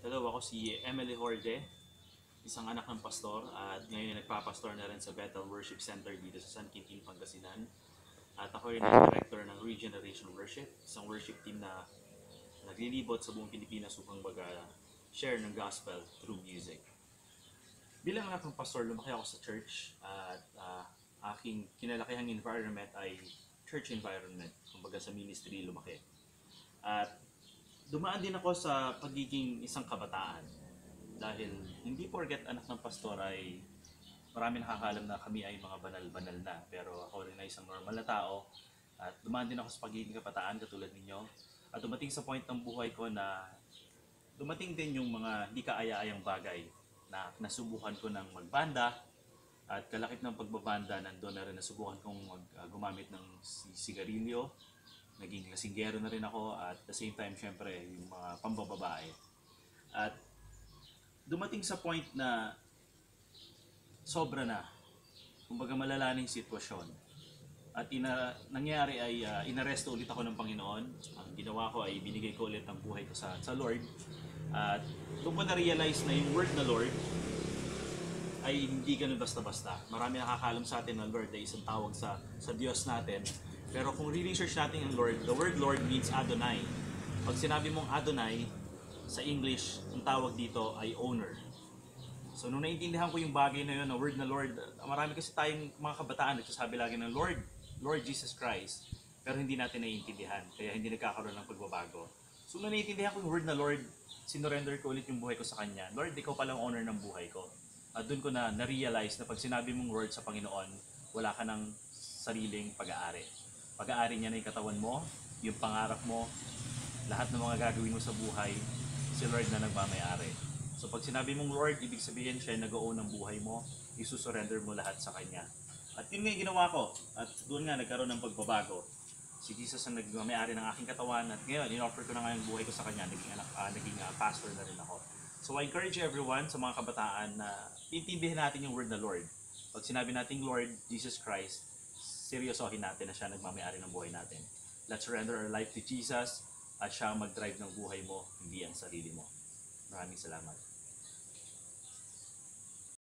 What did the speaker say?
Hello, ako si Emily Horde, isang anak ng pastor at ngayon nagpapastor na rin sa Bethel Worship Center dito sa San Quintin, Pangasinan. At ako rin ang director ng Regeneration Worship, isang worship team na naglilibot sa buong Pilipinas upang share ng gospel through music. Bilang anak ng pastor, lumaki ako sa church at aking kinalakihang environment ay church environment, kumbaga sa ministry lumaki. At dumaan din ako sa pagiging isang kabataan dahil hindi porket anak ng pastor ay marami nakakaalam na kami ay mga banal-banal na, pero ako rin ay isang normal na tao at dumaan din ako sa pagiging kabataan katulad ninyo at dumating sa point ng buhay ko na dumating din yung mga hindi kaaya-ayang bagay na nasubukan ko ng magbanda at kalakip ng pagbabanda nandoon na rin nasubukan kong gumamit ng sigarilyo. Naging lasinggero na rin ako at the same time syempre yung mga pambababae. At dumating sa point na sobra na. Kumbaga malala na yung sitwasyon. At nangyari ay inaresto ulit ako ng Panginoon. Ang ginawa ko ay binigay ko ulit ang buhay ko sa Lord. At doon ko na-realize na yung word na Lord ay hindi ganun basta-basta. Marami nakakalam sa atin na Lord ay isang tawag sa Diyos natin. Pero kung re-research natin yung Lord, the word Lord means Adonai. Pag sinabi mong Adonai, sa English, ang tawag dito ay owner. So nung naintindihan ko yung bagay na yun, na word na Lord, marami kasi tayong mga kabataan nagsasabi lagi ng Lord, Lord Jesus Christ. Pero hindi natin naiintindihan, kaya hindi nagkakaroon ng pagbabago. So nung naintindihan ko yung word na Lord, sinurrender ko ulit yung buhay ko sa Kanya. Lord, ikaw palang owner ng buhay ko. At doon ko na-realize na pag sinabi mong word sa Panginoon, wala ka ng sariling pag-aari. Pag-aari niya na yung katawan mo, yung pangarap mo, lahat ng mga gagawin mo sa buhay, si Lord na nagmamayari. So pag sinabi mong Lord, ibig sabihin siya nag-own ng buhay mo, isusurrender mo lahat sa Kanya. At yun nga yung ginawa ko. At doon nga nagkaroon ng pagbabago. Si Jesus ang nagmamayari ng aking katawan at ngayon, in-offer ko na nga yung buhay ko sa Kanya, naging pastor na rin ako. So I encourage everyone sa mga kabataan na intindihin natin yung word na Lord. Pag sinabi natin Lord Jesus Christ, seryosohin natin na siya nagmamayari ng buhay natin. Let's surrender our life to Jesus at siya mag-drive ng buhay mo, hindi ang sarili mo. Maraming salamat.